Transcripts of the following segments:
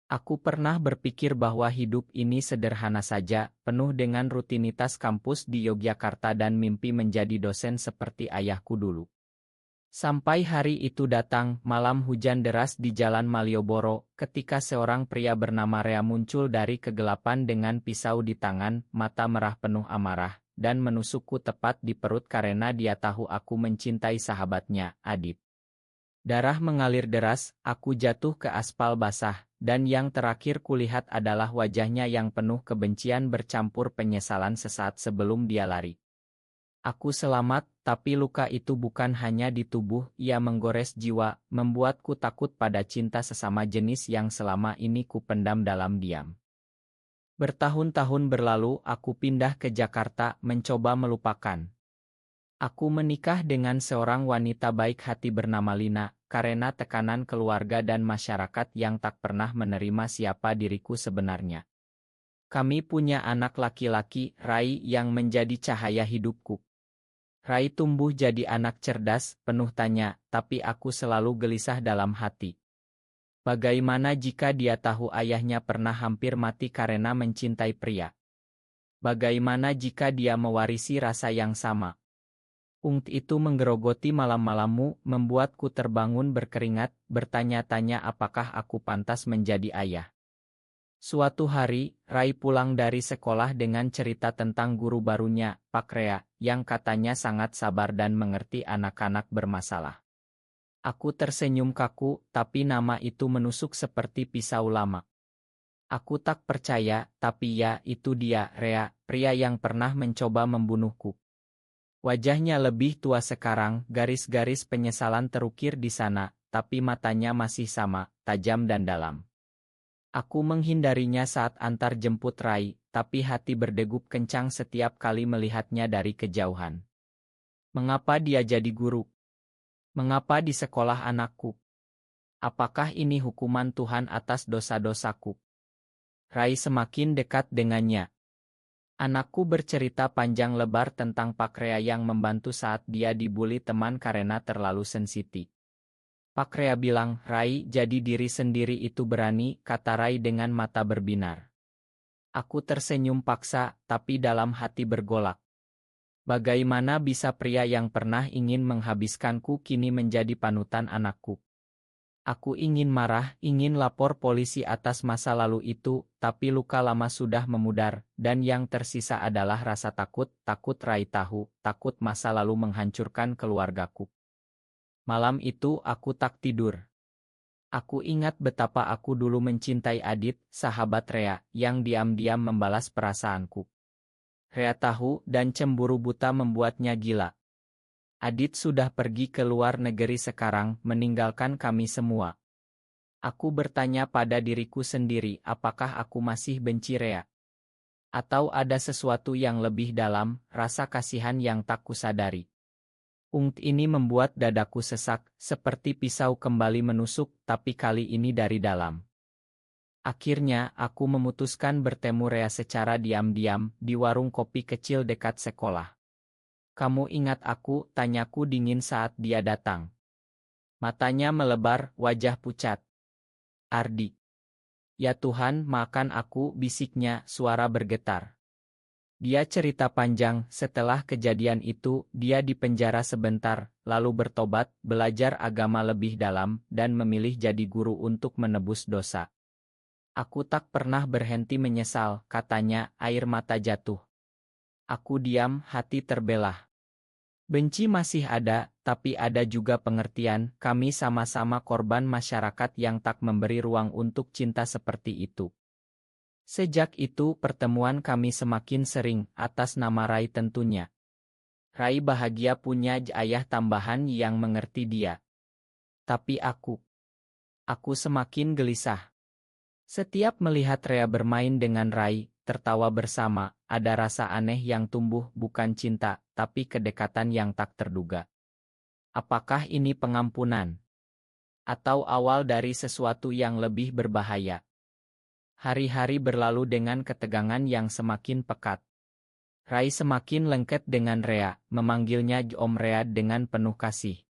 Aku pernah berpikir bahwa hidup ini sederhana saja, penuh dengan rutinitas kampus di Yogyakarta dan mimpi menjadi dosen seperti ayahku dulu. Sampai hari itu datang, malam hujan deras di Jalan Malioboro, ketika seorang pria bernama Rea muncul dari kegelapan dengan pisau di tangan, mata merah penuh amarah, dan menusukku tepat di perut karena dia tahu aku mencintai sahabatnya, Adit. Darah mengalir deras, aku jatuh ke aspal basah, dan yang terakhir kulihat adalah wajahnya yang penuh kebencian bercampur penyesalan sesaat sebelum dia lari. Aku selamat, tapi luka itu bukan hanya di tubuh, ia menggores jiwa, membuatku takut pada cinta sesama jenis yang selama ini kupendam dalam diam. Bertahun-tahun berlalu, aku pindah ke Jakarta, mencoba melupakan. Aku menikah dengan seorang wanita baik hati bernama Lina, karena tekanan keluarga dan masyarakat yang tak pernah menerima siapa diriku sebenarnya. Kami punya anak laki-laki, Rai, yang menjadi cahaya hidupku. Rai tumbuh jadi anak cerdas, penuh tanya, tapi aku selalu gelisah dalam hati. Bagaimana jika dia tahu ayahnya pernah hampir mati karena mencintai pria? Bagaimana jika dia mewarisi rasa yang sama? Ungt itu menggerogoti malam-malammu, membuatku terbangun berkeringat, bertanya-tanya apakah aku pantas menjadi ayah. Suatu hari, Rai pulang dari sekolah dengan cerita tentang guru barunya, Pak Rea, yang katanya sangat sabar dan mengerti anak-anak bermasalah. Aku tersenyum kaku, tapi nama itu menusuk seperti pisau lama. Aku tak percaya, tapi ya, itu dia, Rea, pria yang pernah mencoba membunuhku. Wajahnya lebih tua sekarang, garis-garis penyesalan terukir di sana, tapi matanya masih sama, tajam dan dalam. Aku menghindarinya saat antar jemput Rai, tapi hati berdegup kencang setiap kali melihatnya dari kejauhan. Mengapa dia jadi guru? Mengapa di sekolah anakku? Apakah ini hukuman Tuhan atas dosa-dosaku? Rai semakin dekat dengannya. Anakku bercerita panjang lebar tentang Pak Rea yang membantu saat dia dibully teman karena terlalu sensitif. Pak Rea bilang, Rai, jadi diri sendiri itu berani, kata Rai dengan mata berbinar. Aku tersenyum paksa, tapi dalam hati bergolak. Bagaimana bisa pria yang pernah ingin menghabiskanku kini menjadi panutan anakku? Aku ingin marah, ingin lapor polisi atas masa lalu itu, tapi luka lama sudah memudar, dan yang tersisa adalah rasa takut, takut Rai tahu, takut masa lalu menghancurkan keluargaku. Malam itu aku tak tidur. Aku ingat betapa aku dulu mencintai Adit, sahabat Rea, yang diam-diam membalas perasaanku. Rea tahu dan cemburu buta membuatnya gila. Adit sudah pergi ke luar negeri sekarang, meninggalkan kami semua. Aku bertanya pada diriku sendiri, apakah aku masih benci Rea? Atau ada sesuatu yang lebih dalam, rasa kasihan yang tak kusadari. Ungt ini membuat dadaku sesak, seperti pisau kembali menusuk, tapi kali ini dari dalam. Akhirnya, aku memutuskan bertemu Rea secara diam-diam, di warung kopi kecil dekat sekolah. Kamu ingat aku, tanyaku dingin saat dia datang. Matanya melebar, wajah pucat. Ardi. Ya Tuhan, maafkan aku, bisiknya, suara bergetar. Dia cerita panjang, setelah kejadian itu, dia dipenjara sebentar, lalu bertobat, belajar agama lebih dalam, dan memilih jadi guru untuk menebus dosa. Aku tak pernah berhenti menyesal, katanya, air mata jatuh. Aku diam, hati terbelah. Benci masih ada, tapi ada juga pengertian, kami sama-sama korban masyarakat yang tak memberi ruang untuk cinta seperti itu. Sejak itu pertemuan kami semakin sering, atas nama Rai tentunya. Rai bahagia punya ayah tambahan yang mengerti dia. Tapi aku semakin gelisah. Setiap melihat Rea bermain dengan Rai, tertawa bersama, ada rasa aneh yang tumbuh, bukan cinta, tapi kedekatan yang tak terduga. Apakah ini pengampunan? Atau awal dari sesuatu yang lebih berbahaya? Hari-hari berlalu dengan ketegangan yang semakin pekat. Rai semakin lengket dengan Rea, memanggilnya Om Rea dengan penuh kasih.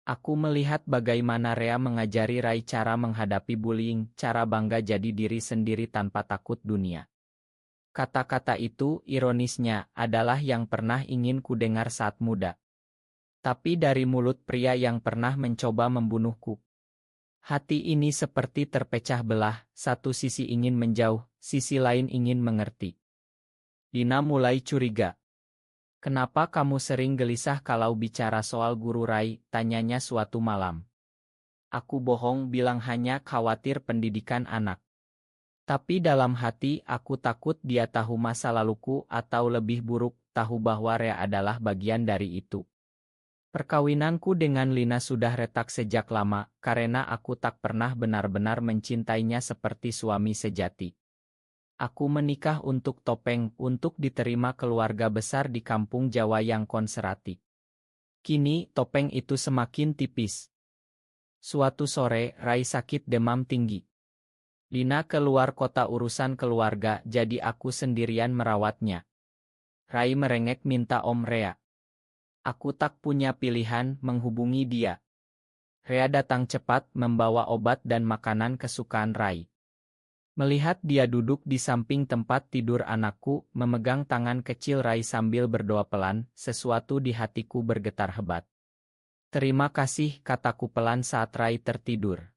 Aku melihat bagaimana Rea mengajari Rai cara menghadapi bullying, cara bangga jadi diri sendiri tanpa takut dunia. Kata-kata itu, ironisnya, adalah yang pernah ingin ku dengar saat muda. Tapi dari mulut pria yang pernah mencoba membunuhku. Hati ini seperti terpecah belah, satu sisi ingin menjauh, sisi lain ingin mengerti. Lina mulai curiga. "Kenapa kamu sering gelisah kalau bicara soal guru Rai?" tanyanya suatu malam. Aku bohong bilang hanya khawatir pendidikan anak. Tapi dalam hati aku takut dia tahu masa laluku atau lebih buruk, tahu bahwa Rea adalah bagian dari itu. Perkawinanku dengan Lina sudah retak sejak lama, karena aku tak pernah benar-benar mencintainya seperti suami sejati. Aku menikah untuk topeng, untuk diterima keluarga besar di kampung Jawa yang konservatif. Kini, topeng itu semakin tipis. Suatu sore, Rai sakit demam tinggi. Lina keluar kota urusan keluarga, jadi aku sendirian merawatnya. Rai merengek minta Om Rea. Aku tak punya pilihan, menghubungi dia. Rea datang cepat, membawa obat dan makanan kesukaan Rai. Melihat dia duduk di samping tempat tidur anakku, memegang tangan kecil Rai sambil berdoa pelan, sesuatu di hatiku bergetar hebat. "Terima kasih," kataku pelan saat Rai tertidur.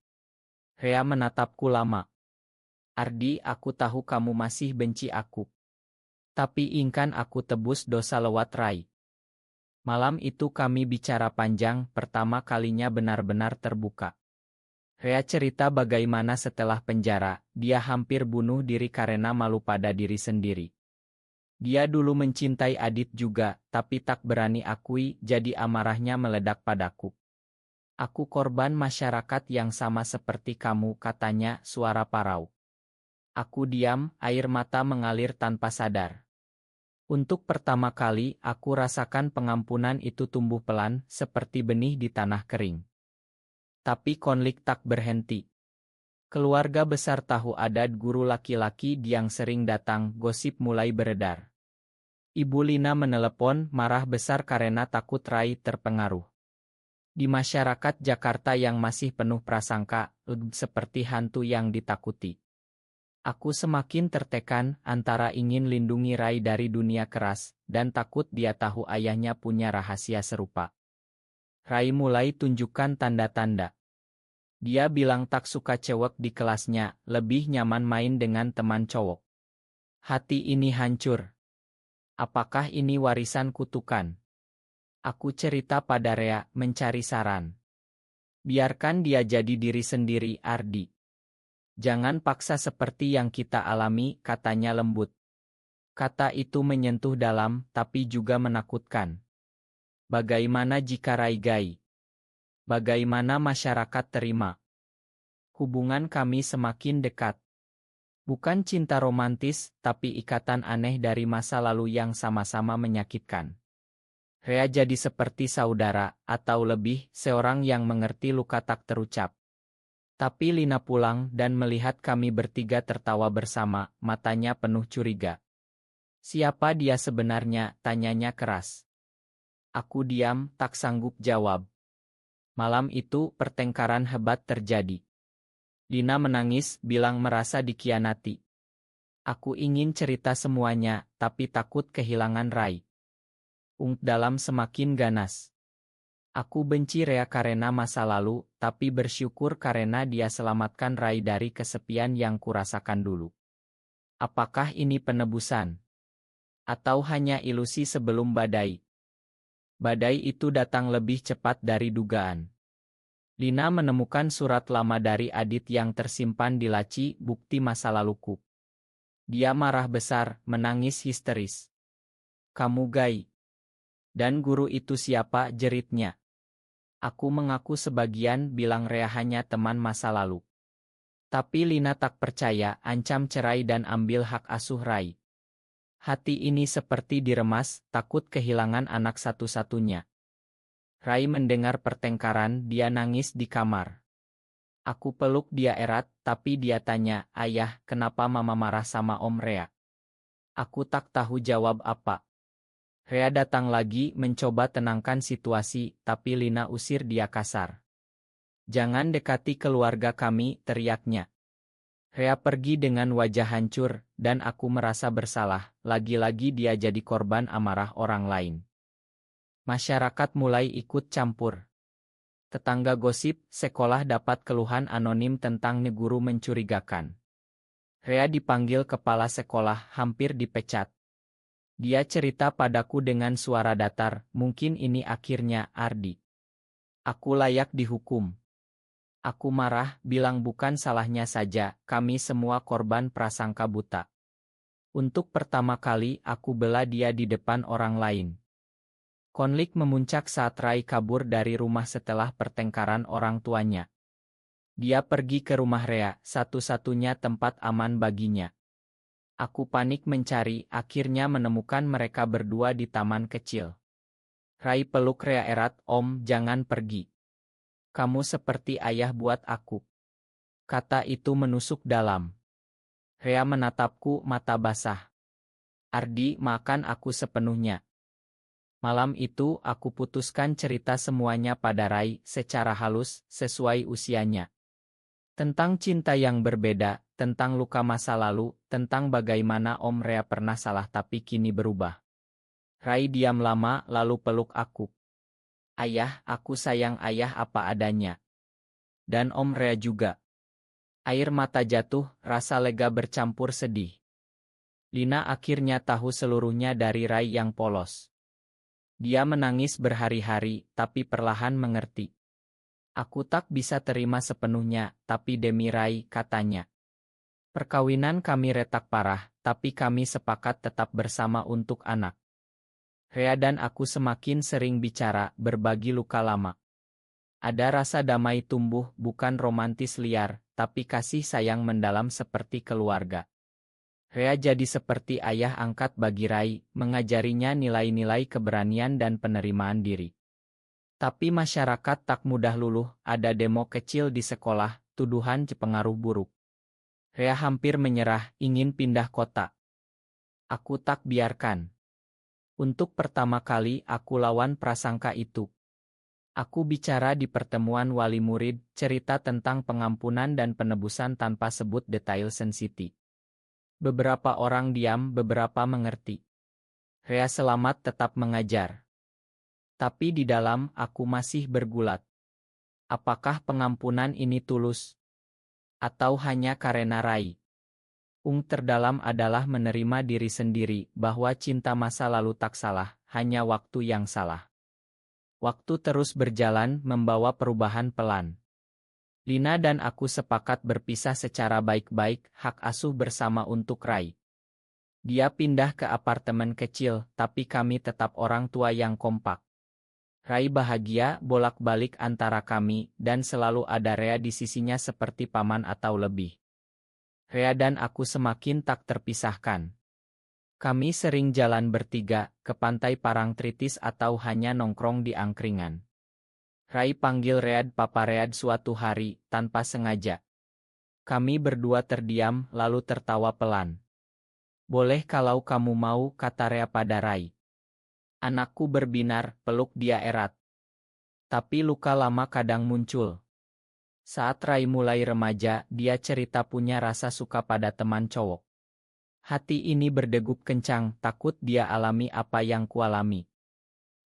Rea menatapku lama. "Ardi, aku tahu kamu masih benci aku. Tapi ingkan aku tebus dosa lewat Rai." Malam itu kami bicara panjang, pertama kalinya benar-benar terbuka. Rea cerita bagaimana setelah penjara, dia hampir bunuh diri karena malu pada diri sendiri. Dia dulu mencintai Adit juga, tapi tak berani akui, jadi amarahnya meledak padaku. "Aku korban masyarakat yang sama seperti kamu," katanya, suara parau. Aku diam, air mata mengalir tanpa sadar. Untuk pertama kali, aku rasakan pengampunan itu tumbuh pelan, seperti benih di tanah kering. Tapi konflik tak berhenti. Keluarga besar tahu ada guru laki-laki yang sering datang, gosip mulai beredar. Ibu Lina menelepon, marah besar karena takut Rai terpengaruh. Di masyarakat Jakarta yang masih penuh prasangka, seperti hantu yang ditakuti. Aku semakin tertekan, antara ingin lindungi Rai dari dunia keras, dan takut dia tahu ayahnya punya rahasia serupa. Rai mulai tunjukkan tanda-tanda. Dia bilang tak suka cewek di kelasnya, lebih nyaman main dengan teman cowok. Hati ini hancur. Apakah ini warisan kutukan? Aku cerita pada Rea, mencari saran. "Biarkan dia jadi diri sendiri, Ardi. Jangan paksa seperti yang kita alami," katanya lembut. Kata itu menyentuh dalam, tapi juga menakutkan. Bagaimana jika Rai gai? Bagaimana masyarakat terima? Hubungan kami semakin dekat. Bukan cinta romantis, tapi ikatan aneh dari masa lalu yang sama-sama menyakitkan. Rea jadi seperti saudara, atau lebih, seorang yang mengerti luka tak terucap. Tapi Lina pulang dan melihat kami bertiga tertawa bersama, matanya penuh curiga. "Siapa dia sebenarnya?" tanyanya keras. Aku diam, tak sanggup jawab. Malam itu, pertengkaran hebat terjadi. Lina menangis, bilang merasa dikhianati. Aku ingin cerita semuanya, tapi takut kehilangan Rai. Dalam semakin ganas. Aku benci Rea karena masa lalu, tapi bersyukur karena dia selamatkan Rai dari kesepian yang kurasakan dulu. Apakah ini penebusan? Atau hanya ilusi sebelum badai? Badai itu datang lebih cepat dari dugaan. Lina menemukan surat lama dari Adit yang tersimpan di laci, bukti masa laluku. Dia marah besar, menangis histeris. "Kamu gai. Dan guru itu siapa?" jeritnya. Aku mengaku sebagian, bilang Rea hanya teman masa lalu. Tapi Lina tak percaya, ancam cerai dan ambil hak asuh Rai. Hati ini seperti diremas, takut kehilangan anak satu-satunya. Rai mendengar pertengkaran, dia nangis di kamar. Aku peluk dia erat, tapi dia tanya, "Ayah, kenapa Mama marah sama Om Rea?" Aku tak tahu jawab apa. Rea datang lagi mencoba tenangkan situasi, tapi Lina usir dia kasar. "Jangan dekati keluarga kami," teriaknya. Rea pergi dengan wajah hancur, dan aku merasa bersalah, lagi-lagi dia jadi korban amarah orang lain. Masyarakat mulai ikut campur. Tetangga gosip, sekolah dapat keluhan anonim tentang guru mencurigakan. Rea dipanggil kepala sekolah, hampir dipecat. Dia cerita padaku dengan suara datar, "Mungkin ini akhirnya, Ardi. Aku layak dihukum." Aku marah, bilang bukan salahnya saja, kami semua korban prasangka buta. Untuk pertama kali aku bela dia di depan orang lain. Konflik memuncak saat Rai kabur dari rumah setelah pertengkaran orang tuanya. Dia pergi ke rumah Rea, satu-satunya tempat aman baginya. Aku panik mencari, akhirnya menemukan mereka berdua di taman kecil. Rai peluk Rea erat, "Om, jangan pergi. Kamu seperti ayah buat aku." Kata itu menusuk dalam. Rea menatapku mata basah. "Ardi, makan aku sepenuhnya." Malam itu aku putuskan cerita semuanya pada Rai, secara halus, sesuai usianya. Tentang cinta yang berbeda, tentang luka masa lalu, tentang bagaimana Om Rea pernah salah tapi kini berubah. Rai diam lama lalu peluk aku. "Ayah, aku sayang ayah apa adanya. Dan Om Rea juga." Air mata jatuh, rasa lega bercampur sedih. Lina akhirnya tahu seluruhnya dari Rai yang polos. Dia menangis berhari-hari, tapi perlahan mengerti. "Aku tak bisa terima sepenuhnya, tapi demi Rai," katanya. "Perkawinan kami retak parah, tapi kami sepakat tetap bersama untuk anak." Rea dan aku semakin sering bicara, berbagi luka lama. Ada rasa damai tumbuh, bukan romantis liar, tapi kasih sayang mendalam seperti keluarga. Rea jadi seperti ayah angkat bagi Rai, mengajarinya nilai-nilai keberanian dan penerimaan diri. Tapi masyarakat tak mudah luluh, ada demo kecil di sekolah, tuduhan pengaruh buruk. Rea hampir menyerah, ingin pindah kota. Aku tak biarkan. Untuk pertama kali aku lawan prasangka itu. Aku bicara di pertemuan wali murid, cerita tentang pengampunan dan penebusan tanpa sebut detail sensitif. Beberapa orang diam, beberapa mengerti. Rea selamat tetap mengajar. Tapi di dalam, aku masih bergulat. Apakah pengampunan ini tulus? Atau hanya karena Rai? Terdalam adalah menerima diri sendiri, bahwa cinta masa lalu tak salah, hanya waktu yang salah. Waktu terus berjalan, membawa perubahan pelan. Lina dan aku sepakat berpisah secara baik-baik, hak asuh bersama untuk Rai. Dia pindah ke apartemen kecil, tapi kami tetap orang tua yang kompak. Rai bahagia bolak-balik antara kami, dan selalu ada Rea di sisinya seperti paman atau lebih. Rea dan aku semakin tak terpisahkan. Kami sering jalan bertiga, ke pantai Parangtritis atau hanya nongkrong di angkringan. Rai panggil Read Papa Read suatu hari, tanpa sengaja. Kami berdua terdiam, lalu tertawa pelan. "Boleh kalau kamu mau," kata Rea pada Rai. Anakku berbinar, peluk dia erat. Tapi luka lama kadang muncul. Saat Rai mulai remaja, dia cerita punya rasa suka pada teman cowok. Hati ini berdegup kencang, takut dia alami apa yang kualami.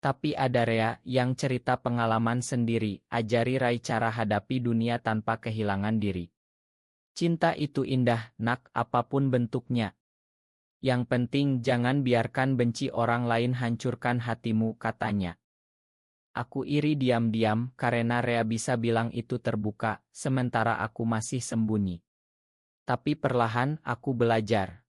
Tapi ada Rea yang cerita pengalaman sendiri, ajari Rai cara hadapi dunia tanpa kehilangan diri. "Cinta itu indah, nak, apapun bentuknya. Yang penting jangan biarkan benci orang lain hancurkan hatimu," katanya. Aku iri diam-diam karena Rea bisa bilang itu terbuka, sementara aku masih sembunyi. Tapi perlahan aku belajar.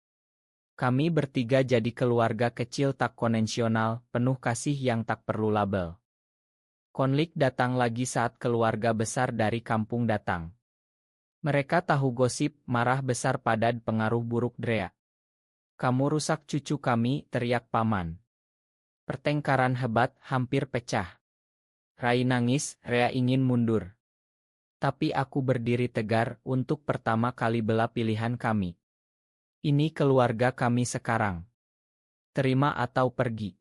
Kami bertiga jadi keluarga kecil tak konvensional, penuh kasih yang tak perlu label. Konflik datang lagi saat keluarga besar dari kampung datang. Mereka tahu gosip, marah besar pada pengaruh buruk Rea. "Kamu rusak cucu kami," teriak paman. Pertengkaran hebat, hampir pecah. Rai nangis, Rea ingin mundur. Tapi aku berdiri tegar, untuk pertama kali bela pilihan kami. Ini keluarga kami sekarang. Terima atau pergi.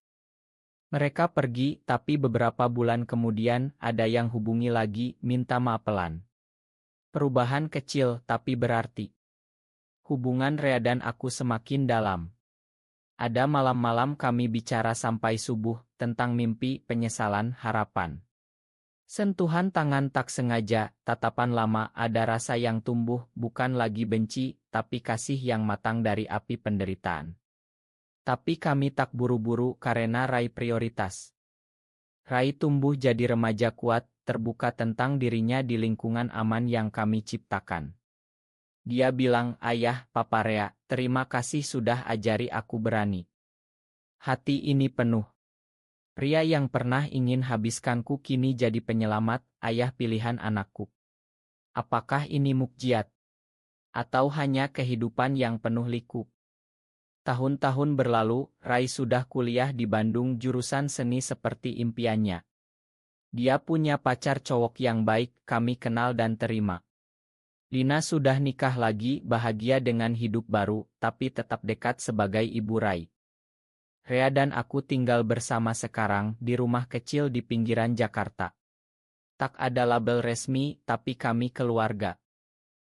Mereka pergi, tapi beberapa bulan kemudian ada yang hubungi lagi, minta maaf pelan. Perubahan kecil tapi berarti. Hubungan Rea dan aku semakin dalam. Ada malam-malam kami bicara sampai subuh tentang mimpi, penyesalan, harapan. Sentuhan tangan tak sengaja, tatapan lama, ada rasa yang tumbuh, bukan lagi benci, tapi kasih yang matang dari api penderitaan. Tapi kami tak buru-buru karena Rai prioritas. Rai tumbuh jadi remaja kuat, terbuka tentang dirinya di lingkungan aman yang kami ciptakan. Dia bilang, "Ayah, Papa Rea, terima kasih sudah ajari aku berani." Hati ini penuh. Pria yang pernah ingin habiskanku kini jadi penyelamat, ayah pilihan anakku. Apakah ini mukjizat? Atau hanya kehidupan yang penuh liku? Tahun-tahun berlalu, Rai sudah kuliah di Bandung jurusan seni seperti impiannya. Dia punya pacar cowok yang baik, kami kenal dan terima. Lina sudah nikah lagi, bahagia dengan hidup baru, tapi tetap dekat sebagai ibu Rai. Rea dan aku tinggal bersama sekarang di rumah kecil di pinggiran Jakarta. Tak ada label resmi, tapi kami keluarga.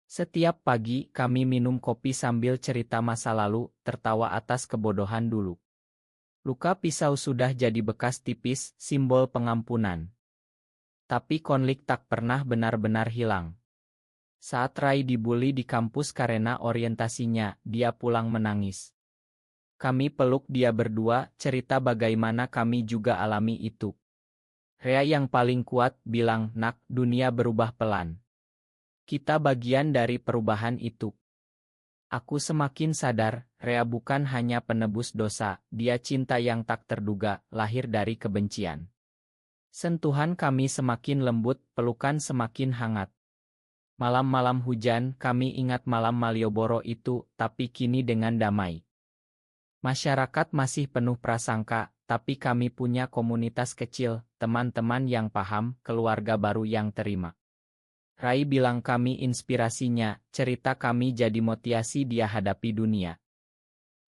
Setiap pagi kami minum kopi sambil cerita masa lalu, tertawa atas kebodohan dulu. Luka pisau sudah jadi bekas tipis, simbol pengampunan. Tapi konflik tak pernah benar-benar hilang. Saat Rai dibully di kampus karena orientasinya, dia pulang menangis. Kami peluk dia berdua, cerita bagaimana kami juga alami itu. Rea yang paling kuat bilang, "Nak, dunia berubah pelan. Kita bagian dari perubahan itu." Aku semakin sadar, Rea bukan hanya penebus dosa, dia cinta yang tak terduga, lahir dari kebencian. Sentuhan kami semakin lembut, pelukan semakin hangat. Malam-malam hujan, kami ingat malam Malioboro itu, tapi kini dengan damai. Masyarakat masih penuh prasangka, tapi kami punya komunitas kecil, teman-teman yang paham, keluarga baru yang terima. Rai bilang kami inspirasinya, cerita kami jadi motivasi dia hadapi dunia.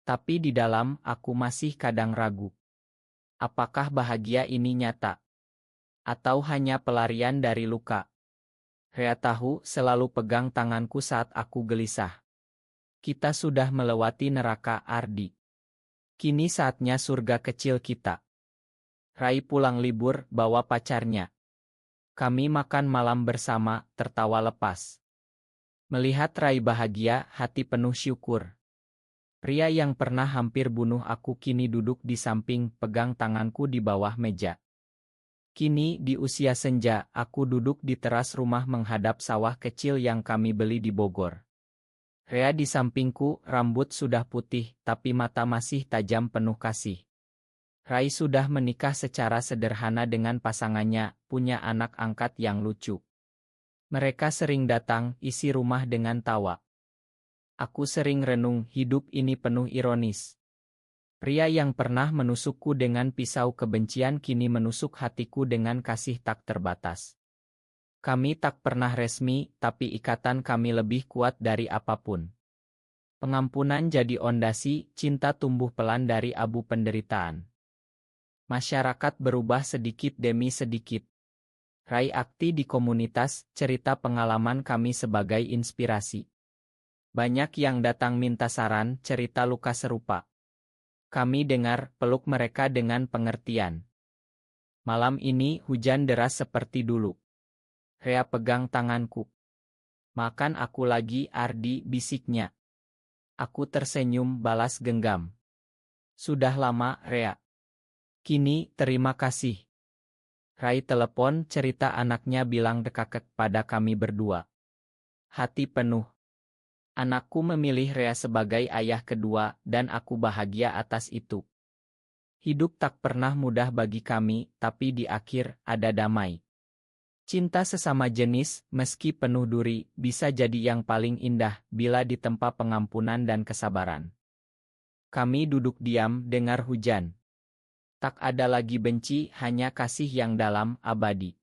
Tapi di dalam, aku masih kadang ragu. Apakah bahagia ini nyata? Atau hanya pelarian dari luka? Rea tahu selalu pegang tanganku saat aku gelisah. Kita sudah melewati neraka, Ardi. Kini saatnya surga kecil kita. Rai pulang libur, bawa pacarnya. Kami makan malam bersama, tertawa lepas. Melihat Rai bahagia, hati penuh syukur. Pria yang pernah hampir bunuh aku kini duduk di samping, pegang tanganku di bawah meja. Kini, di usia senja, aku duduk di teras rumah menghadap sawah kecil yang kami beli di Bogor. Rea di sampingku, rambut sudah putih, tapi mata masih tajam penuh kasih. Rai sudah menikah secara sederhana dengan pasangannya, punya anak angkat yang lucu. Mereka sering datang, isi rumah dengan tawa. Aku sering renung, hidup ini penuh ironis. Pria yang pernah menusukku dengan pisau kebencian kini menusuk hatiku dengan kasih tak terbatas. Kami tak pernah resmi, tapi ikatan kami lebih kuat dari apapun. Pengampunan jadi ondasi, cinta tumbuh pelan dari abu penderitaan. Masyarakat berubah sedikit demi sedikit. Rai aktif di komunitas, cerita pengalaman kami sebagai inspirasi. Banyak yang datang minta saran, cerita luka serupa. Kami dengar, peluk mereka dengan pengertian. Malam ini hujan deras seperti dulu. Rea pegang tanganku. "Makan aku lagi, Ardi," bisiknya. Aku tersenyum, balas genggam. "Sudah lama, Rea. Kini, terima kasih." Rai telepon, cerita anaknya bilang dekakek pada kami berdua. Hati penuh. Anakku memilih Rea sebagai ayah kedua, dan aku bahagia atas itu. Hidup tak pernah mudah bagi kami, tapi di akhir, ada damai. Cinta sesama jenis, meski penuh duri, bisa jadi yang paling indah, bila ditempa pengampunan dan kesabaran. Kami duduk diam, dengar hujan. Tak ada lagi benci, hanya kasih yang dalam, abadi.